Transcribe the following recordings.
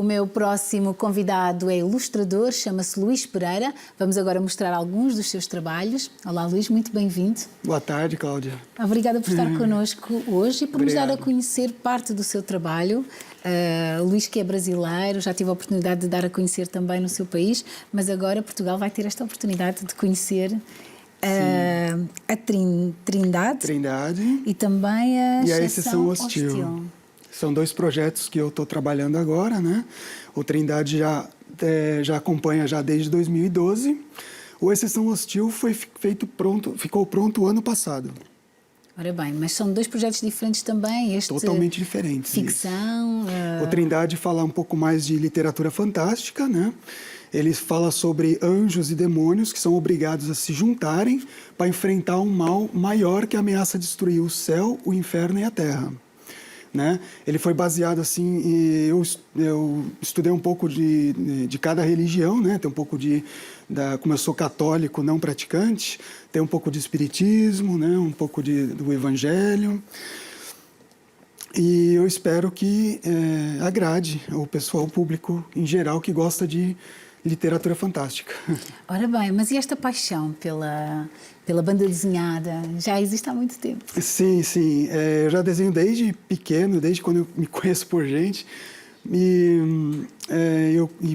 O meu próximo convidado é ilustrador, chama-se Luís Pereira. Vamos agora mostrar alguns dos seus trabalhos. Olá, Luís, muito bem-vindo. Boa tarde, Cláudia. Obrigada por estar connosco hoje e por nos dar a Obrigado. conhecer parte do seu trabalho. Luís, que é brasileiro, já tive a oportunidade de dar a conhecer também no seu país, mas agora Portugal vai ter esta oportunidade de conhecer a Trindade E também a Exceção Hostil. São dois projetos que eu estou trabalhando agora, né? O Trindade já acompanha já desde 2012. O Exceção Hostil ficou pronto ano passado. Ora bem, mas são dois projetos diferentes também. Totalmente diferentes. Ficção. O Trindade fala um pouco mais de literatura fantástica, né? Ele fala sobre anjos e demônios que são obrigados a se juntarem para enfrentar um mal maior que ameaça destruir o céu, o inferno e a terra. Né? Ele foi baseado assim, eu estudei um pouco de cada religião, né? Tem um pouco como eu sou católico não praticante, tem um pouco de espiritismo, né? Um pouco do evangelho. E eu espero que agrade o pessoal, o público em geral que gosta de literatura fantástica. Ora bem, mas e esta paixão pela banda desenhada já existe há muito tempo? Sim, sim. Eu já desenho desde pequeno, desde quando eu me conheço por gente. E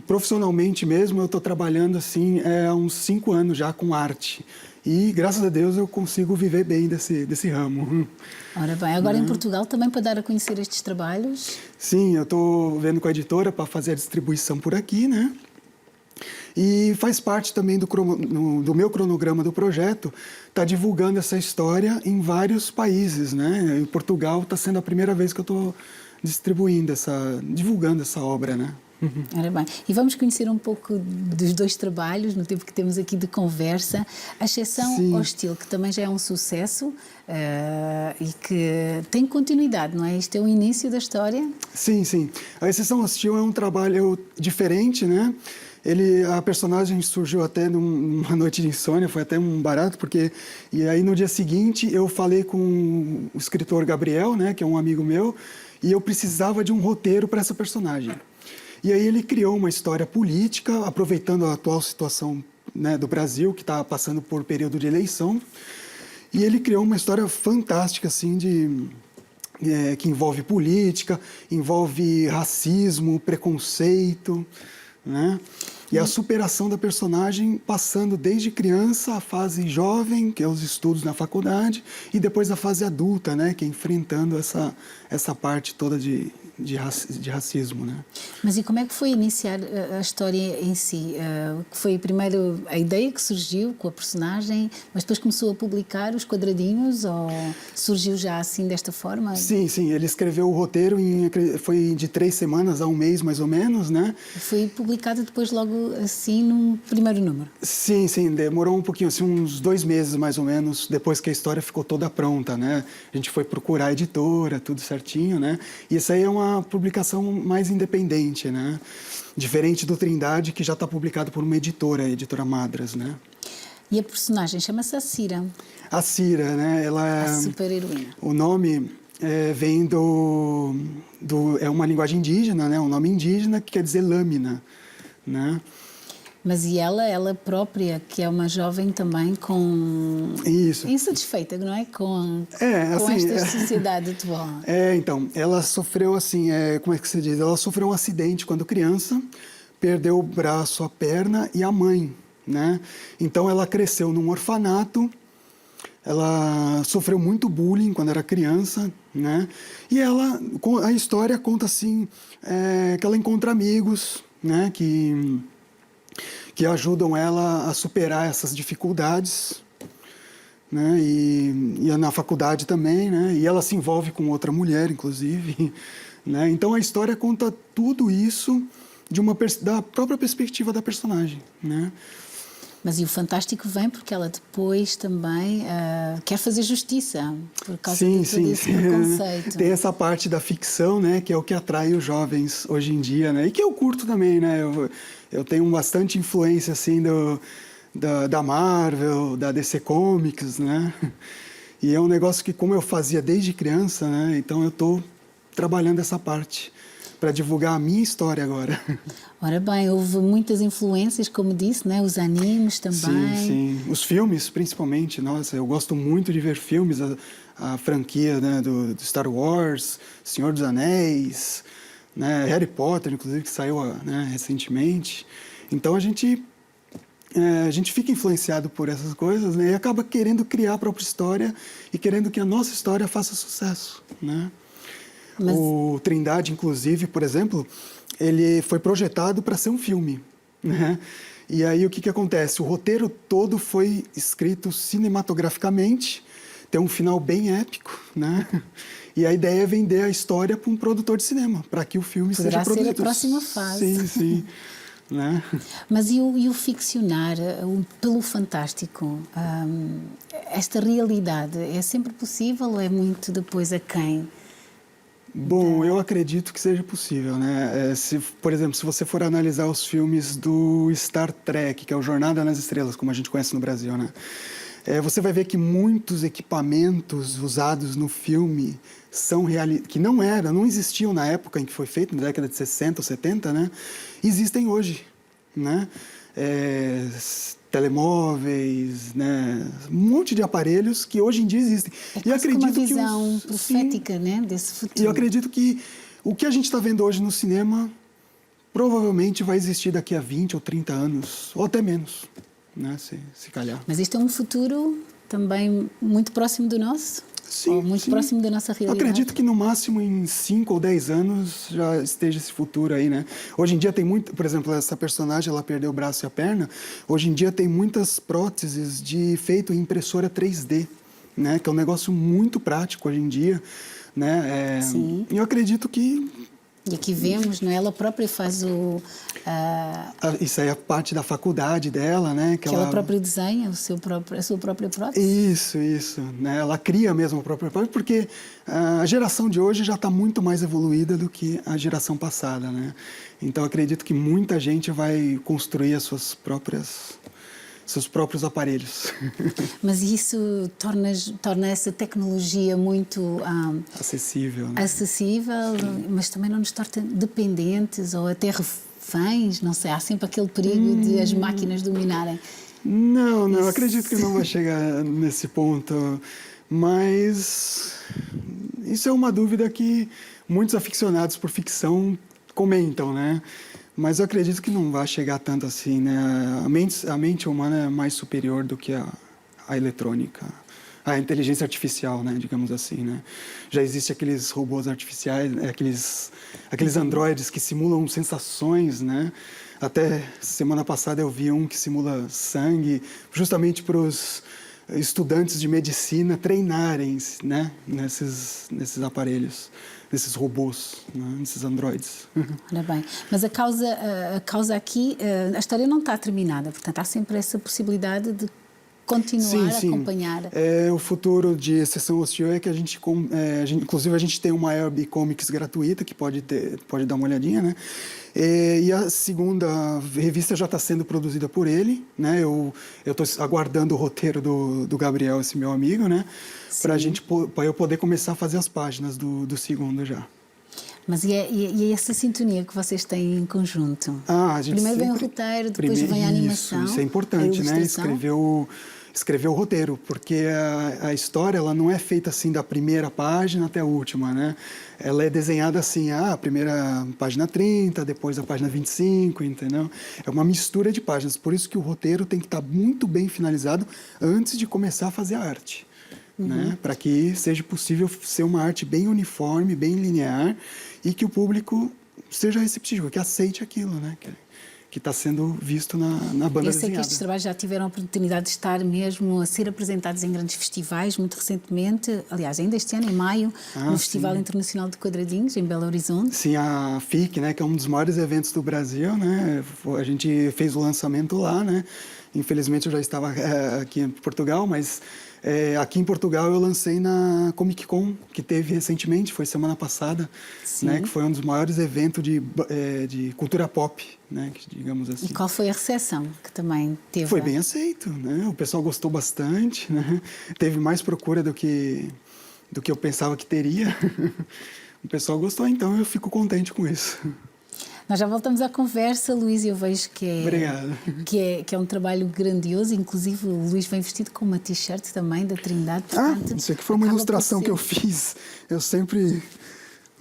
profissionalmente mesmo, eu estou trabalhando assim há uns 5 anos já com arte. E, graças a Deus, eu consigo viver bem desse ramo. Ora bem, agora em Portugal também para dar a conhecer estes trabalhos? Sim, eu estou vendo com a editora para fazer a distribuição por aqui, né? E faz parte também do meu cronograma do projeto, tá divulgando essa história em vários países, né? Em Portugal está sendo a primeira vez que eu estou divulgando essa obra, né? Ora bem, e vamos conhecer um pouco dos dois trabalhos, no tempo que temos aqui de conversa. A Exceção Hostil, que também já é um sucesso e que tem continuidade, não é? Isto é o início da história? Sim, sim. A Exceção Hostil é um trabalho diferente, né? A personagem surgiu até numa noite de insônia, foi até um barato, porque... E aí, no dia seguinte, eu falei com o escritor Gabriel, né, que é um amigo meu, e eu precisava de um roteiro para essa personagem. E aí ele criou uma história política, aproveitando a atual situação, né, do Brasil, que está passando por período de eleição. E ele criou uma história fantástica, assim, que envolve política, envolve racismo, preconceito, né? E a superação da personagem passando desde criança à fase jovem, que é os estudos na faculdade, e depois a fase adulta, né? Que é enfrentando essa parte toda de racismo, né? Mas e como é que foi iniciar a história em si? Foi primeiro a ideia que surgiu com a personagem, mas depois começou a publicar os quadradinhos ou surgiu já assim desta forma? Sim, sim. Ele escreveu o roteiro foi de 3 semanas a 1 mês, mais ou menos, né? Foi publicado depois logo assim num primeiro número? Sim, sim. Demorou um pouquinho, assim, uns 2 meses mais ou menos, depois que a história ficou toda pronta, né? A gente foi procurar a editora, tudo certinho, né? E isso aí é uma publicação mais independente, né? Diferente do Trindade, que já está publicado por uma editora, a editora Madras, né? E a personagem chama-se a Cira. A Cira, né? Ela é a super-heroína. O nome vem é uma linguagem indígena, né? Um nome indígena que quer dizer lâmina, né? Mas e ela própria, que é uma jovem também insatisfeita, não é? Com esta sociedade atual. Então, ela sofreu assim, como é que se diz? Ela sofreu um acidente quando criança, perdeu o braço, a perna e a mãe, né? Então, ela cresceu num orfanato, ela sofreu muito bullying quando era criança, né? E a história conta assim, que ela encontra amigos, né? Que ajudam ela a superar essas dificuldades, né? E na faculdade também, né? E ela se envolve com outra mulher, inclusive, né? Então a história conta tudo isso da própria perspectiva da personagem, né? Mas e o fantástico vem porque ela depois também quer fazer justiça por causa de todo esse preconceito. Tem essa parte da ficção, né, que é o que atrai os jovens hoje em dia, né, e que eu curto também, né. Eu tenho bastante influência assim da Marvel, da DC Comics, né. E é um negócio que, como eu fazia desde criança, né, então eu estou trabalhando essa parte. para divulgar a minha história agora. Ora bem, houve muitas influências, como disse, né? Os animes também. Sim, sim. Os filmes, principalmente. Nossa, eu gosto muito de ver filmes, a franquia, né, do Star Wars, Senhor dos Anéis, né, Harry Potter, inclusive, que saiu, né, recentemente. Então a gente fica influenciado por essas coisas, né, e acaba querendo criar a própria história e querendo que a nossa história faça sucesso, né? O Trindade, inclusive, por exemplo, ele foi projetado para ser um filme, né? E aí o que acontece? O roteiro todo foi escrito cinematograficamente, tem um final bem épico, né? E a ideia é vender a história para um produtor de cinema, para que o filme seja produzido. Poderá ser a próxima fase. Sim, sim. Né? Mas e o ficcionar pelo fantástico? Esta realidade é sempre possível ou é muito depois a quem? Bom, eu acredito que seja possível, né? Por exemplo, se você for analisar os filmes do Star Trek, que é o Jornada nas Estrelas, como a gente conhece no Brasil, né? Você vai ver que muitos equipamentos usados no filme que não existiam na época em que foi feito, na década de 60 ou 70, né? Existem hoje, né? Telemóveis, né? Um monte de aparelhos que hoje em dia existem. E acredito uma visão profética, né? Desse futuro. E eu acredito que o que a gente está vendo hoje no cinema provavelmente vai existir daqui a 20 ou 30 anos, ou até menos, né? Se calhar. Mas este é um futuro também muito próximo do nosso? Sim, ou muito próximo da nossa realidade? Acredito que no máximo em 5 ou 10 anos já esteja esse futuro aí, né? Hoje em dia tem muito, por exemplo, essa personagem, ela perdeu o braço e a perna. Hoje em dia tem muitas próteses feito em impressora 3D, né? Que é um negócio muito prático hoje em dia, né? Sim. Eu acredito que... E aqui vemos, não é? Ela própria faz Isso aí é parte da faculdade dela, né? Que ela própria desenha a sua própria prótese? Isso, né? Ela cria mesmo a própria prótese, porque a geração de hoje já está muito mais evoluída do que a geração passada, né? Então, acredito que muita gente vai construir as seus próprios aparelhos. Mas isso torna essa tecnologia muito acessível, né? Acessível, mas também não nos torna dependentes ou até reféns, não sei, há sempre aquele perigo de as máquinas dominarem. Não, acredito que não vai chegar nesse ponto, mas isso é uma dúvida que muitos aficionados por ficção comentam, né? Mas eu acredito que não vai chegar tanto assim, né? A mente humana é mais superior do que a eletrônica, a inteligência artificial, né? Digamos assim, né? Já existem aqueles robôs artificiais, aqueles androides que simulam sensações, né? Até semana passada eu vi um que simula sangue, justamente para os estudantes de medicina treinarem, né? Nesses aparelhos. Desses robôs, né? Desses androides. Ora bem, mas a causa aqui, a história não está terminada, portanto há sempre essa possibilidade de continuar a acompanhar. O futuro de Sessão Hostil é que inclusive a gente tem uma webcomics gratuita que pode dar uma olhadinha, né? E a segunda revista já está sendo produzida por ele, né? Eu estou aguardando o roteiro do Gabriel, esse meu amigo, né? Para eu poder começar a fazer as páginas do segundo já. Mas e essa sintonia que vocês têm em conjunto? Primeiro vem o roteiro, depois vem a animação. Isso é importante, né? Escrever o roteiro, porque a história ela não é feita assim da primeira página até a última, né? Ela é desenhada assim, a primeira página 30, depois a página 25, entendeu? É uma mistura de páginas, por isso que o roteiro tem que estar muito bem finalizado antes de começar a fazer a arte. Né? Para que seja possível ser uma arte bem uniforme, bem linear e que o público seja receptivo, que aceite aquilo, né? Que está sendo visto na banda desenhada. Eu sei que estes trabalhos já tiveram a oportunidade de estar mesmo a ser apresentados em grandes festivais, muito recentemente, aliás, ainda este ano, em maio, no Festival Internacional de Quadradinhos, em Belo Horizonte. Sim, a FIC, né, que é um dos maiores eventos do Brasil, né? A gente fez o lançamento lá, né? Infelizmente eu já estava aqui em Portugal, mas aqui em Portugal eu lancei na Comic Con, que teve recentemente, foi semana passada, né, que foi um dos maiores eventos de cultura pop, né, digamos assim. E qual foi a recepção que também teve? Foi bem aceito, né? O pessoal gostou bastante, né? Teve mais procura do que eu pensava que teria. o pessoal gostou, então eu fico contente com isso. Nós já voltamos à conversa, Luís, e eu vejo Obrigado. Que é um trabalho grandioso, inclusive o Luís vem vestido com uma t-shirt também da Trindade. Portanto, isso aqui foi uma ilustração que eu fiz. Eu sempre,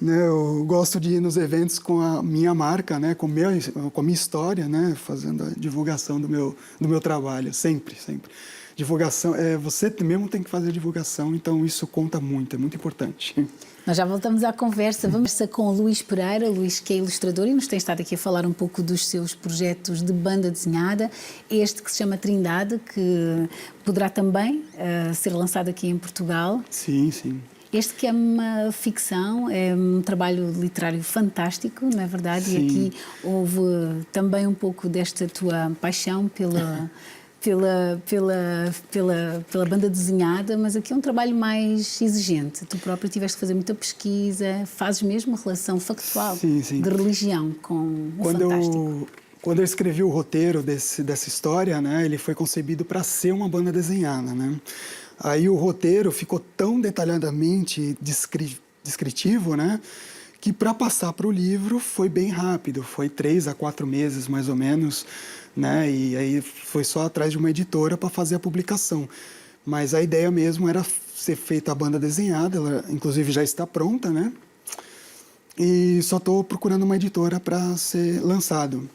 né, eu gosto de ir nos eventos com a minha marca, né, com a minha história, né, fazendo a divulgação do meu trabalho, sempre, sempre. Divulgação, você mesmo tem que fazer divulgação, então isso conta muito, é muito importante. Nós já voltamos à conversa. Vamos com o Luís Pereira, Luís que é ilustrador e nos tem estado aqui a falar um pouco dos seus projetos de banda desenhada. Este que se chama Trindade, que poderá também ser lançado aqui em Portugal. Sim, sim. Este que é uma ficção, é um trabalho literário fantástico, não é verdade? Sim. E aqui houve também um pouco desta tua paixão pela banda desenhada, mas aqui é um trabalho mais exigente. Tu próprio tiveste que fazer muita pesquisa, fazes mesmo uma relação factual de religião com o fantástico. Quando eu escrevi o roteiro dessa história, né, ele foi concebido para ser uma banda desenhada, né? Aí o roteiro ficou tão detalhadamente descritivo, né, que para passar para o livro foi bem rápido, foi 3 a 4 meses mais ou menos, né? E aí foi só atrás de uma editora para fazer a publicação. Mas a ideia mesmo era ser feita a banda desenhada, ela inclusive já está pronta, né? E só estou procurando uma editora para ser lançado.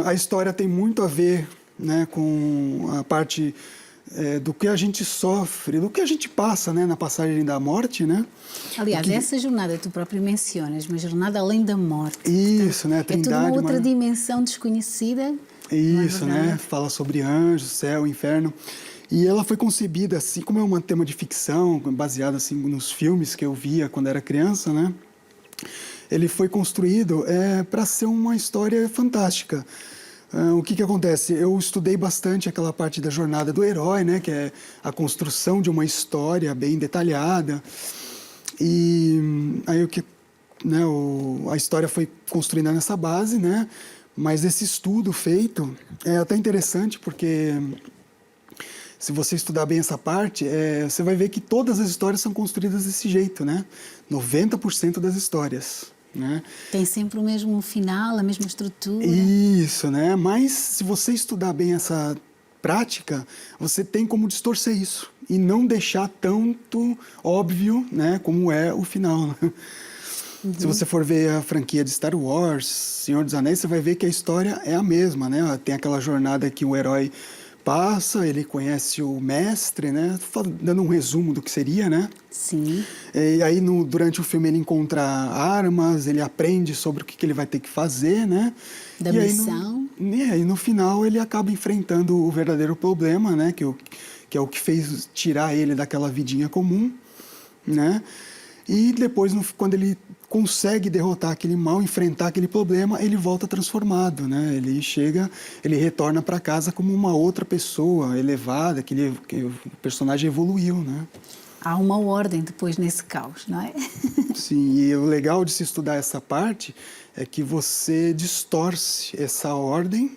A história tem muito a ver, né, com a parte do que a gente sofre, do que a gente passa, né, na passagem da morte, né? Aliás, essa jornada tu próprio mencionas, uma jornada além da morte. Isso, portanto, né? A Trindade, é toda uma outra dimensão desconhecida. Isso, né? Fala sobre anjos, céu, inferno. E ela foi concebida assim, como é um tema de ficção, baseado assim nos filmes que eu via quando era criança, né? Ele foi construído para ser uma história fantástica. O que acontece? Eu estudei bastante aquela parte da jornada do herói, né, que é a construção de uma história bem detalhada. E aí a história foi construída nessa base, né? Mas esse estudo feito é até interessante porque se você estudar bem essa parte, você vai ver que todas as histórias são construídas desse jeito, né? 90% das histórias. Né? Tem sempre o mesmo final, a mesma estrutura. Isso, né? Mas se você estudar bem essa prática, você tem como distorcer isso e não deixar tanto óbvio, né, como é o final. Né? Se você for ver a franquia de Star Wars, Senhor dos Anéis, você vai ver que a história é a mesma, né? Tem aquela jornada que o herói passa, ele conhece o mestre, né? Dando um resumo do que seria, né? Sim. E aí, durante o filme, ele encontra armas, ele aprende sobre o que ele vai ter que fazer, né? Da missão. E aí, no final, ele acaba enfrentando o verdadeiro problema, né? Que é o que fez tirar ele daquela vidinha comum, né? E depois, quando ele consegue derrotar aquele mal, enfrentar aquele problema, ele volta transformado, né? Ele retorna para casa como uma outra pessoa elevada, que o personagem evoluiu, né? Há uma ordem depois nesse caos, não é? Sim, e o legal de se estudar essa parte é que você distorce essa ordem,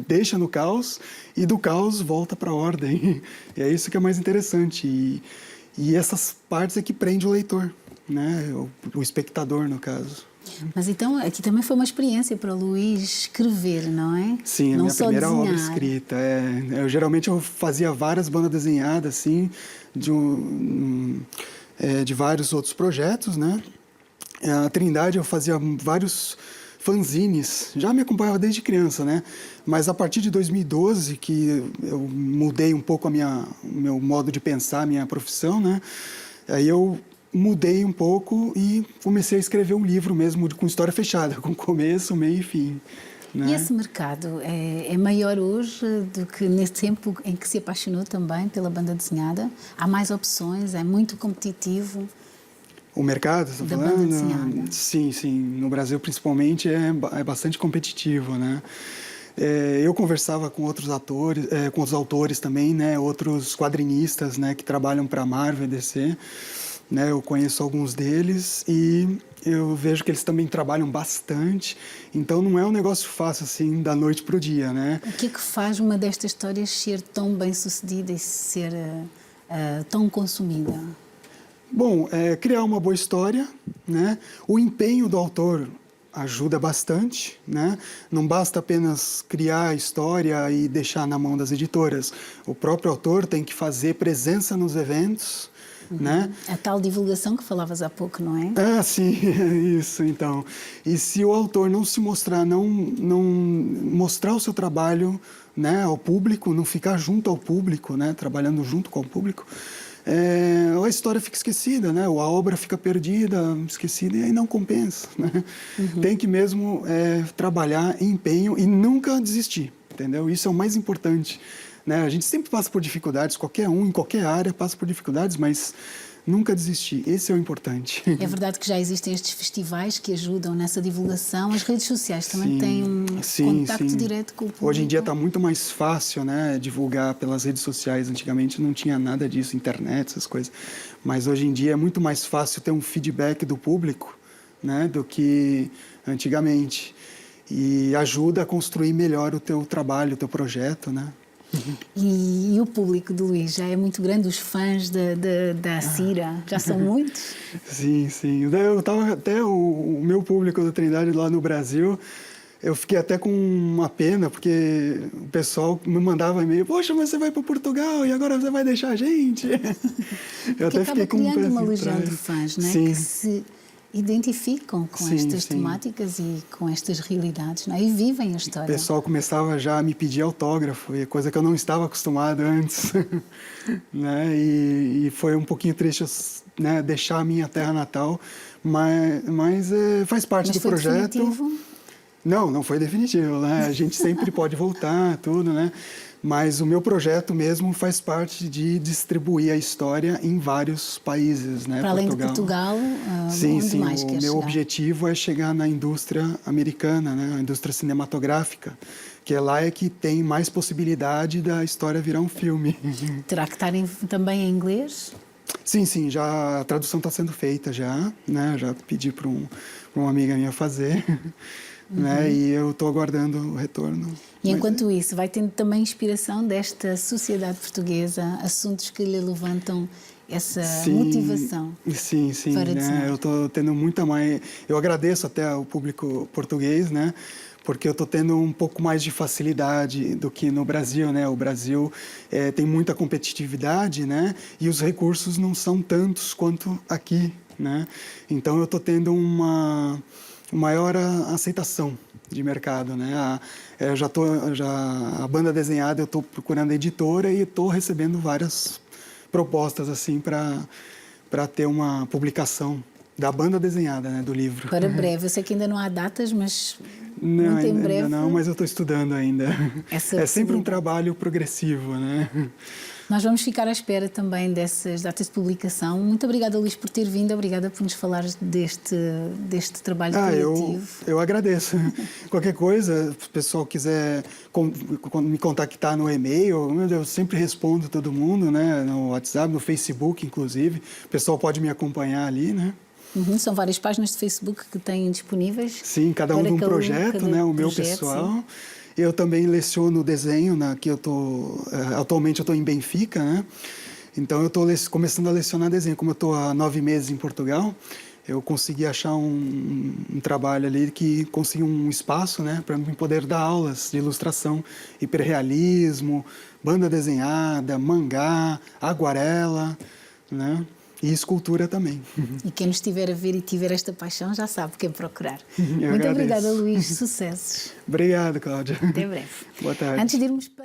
deixa no caos, e do caos volta para a ordem. E é isso que é mais interessante. E essas partes é que prende o leitor, né? O espectador, no caso. Mas então, aqui também foi uma experiência para o Luís escrever, não é? Sim, a minha primeira obra escrita. Geralmente eu fazia várias bandas desenhadas, assim, de vários outros projetos, né? A Trindade eu fazia vários fanzines, já me acompanhava desde criança, né? Mas a partir de 2012, que eu mudei um pouco o meu modo de pensar, a minha profissão, né? Aí eu mudei um pouco e comecei a escrever um livro mesmo com história fechada, com começo, meio e fim. Né? E esse mercado é maior hoje do que nesse tempo em que se apaixonou também pela banda desenhada? Há mais opções? É muito competitivo? O mercado, você está falando? Banda desenhada. Sim, sim. No Brasil, principalmente, é bastante competitivo, né? Eu conversava com outros com outros autores também, né? Outros quadrinistas, né? Que trabalham para a Marvel e DC. Né? Eu conheço alguns deles e eu vejo que eles também trabalham bastante. Então, não é um negócio fácil, assim, da noite para o dia, né? O que é que faz uma destas histórias ser tão bem-sucedida e ser tão consumida? Bom, criar uma boa história, né? O empenho do autor ajuda bastante, né? Não basta apenas criar a história e deixar na mão das editoras. O próprio autor tem que fazer presença nos eventos, né? A tal divulgação que falavas há pouco, não é? Ah, sim, isso, então. E se o autor não se mostrar, não mostrar o seu trabalho, né, ao público, não ficar junto ao público, né, trabalhando junto com o público, a história fica esquecida, né? A obra fica perdida, esquecida, e aí não compensa, né? Tem que mesmo trabalhar em empenho e nunca desistir, entendeu? Isso é o mais importante, né? A gente sempre passa por dificuldades, qualquer um, em qualquer área, passa por dificuldades, mas nunca desistir, esse é o importante. É verdade que já existem estes festivais que ajudam nessa divulgação. As redes sociais também têm um contacto direto com o público. Hoje em dia está muito mais fácil, né, divulgar pelas redes sociais. Antigamente não tinha nada disso, internet, essas coisas. Mas hoje em dia é muito mais fácil ter um feedback do público, né, do que antigamente. E ajuda a construir melhor o teu trabalho, o teu projeto, né? E o público do Luís já é muito grande, os fãs da Cira, já são muitos? Sim, sim. Eu tava até o meu público da Trindade lá no Brasil, eu fiquei até com uma pena, porque o pessoal me mandava e-mail, poxa, mas você vai para Portugal e agora você vai deixar a gente? Eu até fiquei com criando uma legião de fãs, não é? Sim. Que se identificam com estas temáticas e com estas realidades, não é? E vivem a história. O pessoal começava já a me pedir autógrafo, coisa que eu não estava acostumado antes, né? E foi um pouquinho triste, né, deixar a minha terra natal, mas faz parte do projeto. Definitivo? Não foi definitivo, né? A gente sempre pode voltar, tudo, né? Mas o meu projeto mesmo faz parte de distribuir a história em vários países, né? Para além de Portugal, onde mais quer chegar? O meu objetivo é chegar na indústria americana, né? A indústria cinematográfica, que lá é que tem mais possibilidade da história virar um filme. Terá que estar também em inglês? Sim, já a tradução está sendo feita já, né? Já pedi para uma amiga minha fazer. Né? E eu estou aguardando o retorno. E enquanto isso, vai tendo também inspiração desta sociedade portuguesa, assuntos que lhe levantam essa motivação. Sim, para né? Eu estou tendo muita mais. Eu agradeço até ao público português, né? Porque eu estou tendo um pouco mais de facilidade do que no Brasil, né? O Brasil tem muita competitividade, né? E os recursos não são tantos quanto aqui, né? Então eu estou tendo uma maior aceitação de mercado, né? A banda desenhada, eu estou procurando editora e estou recebendo várias propostas assim para ter uma publicação da banda desenhada, né, do livro. Para breve, eu sei que ainda não há datas, mas muito em breve. Ainda não, mas eu estou estudando ainda. É sempre um trabalho progressivo, né? Nós vamos ficar à espera também dessas datas de publicação. Muito obrigada, Luís, por ter vindo. Obrigada por nos falar deste trabalho criativo. Eu agradeço. Qualquer coisa, se o pessoal quiser me contactar no e-mail, eu sempre respondo todo mundo, né? No WhatsApp, no Facebook, inclusive. O pessoal pode me acompanhar ali, né? São várias páginas de Facebook que têm disponíveis. Sim, cada um de um projeto, né? O meu pessoal. Sim. Eu também leciono desenho, que atualmente eu estou em Benfica, né? Então eu estou começando a lecionar desenho. Como eu estou há 9 meses em Portugal, eu consegui achar um trabalho ali que consegui um espaço, né, para eu poder dar aulas de ilustração, hiperrealismo, banda desenhada, mangá, aguarela, né? E escultura também. E quem nos estiver a ver e tiver esta paixão já sabe quem procurar. Muito obrigada, Luís. Sucessos. Obrigado, Cláudia. Até breve. Boa tarde. Antes de irmos para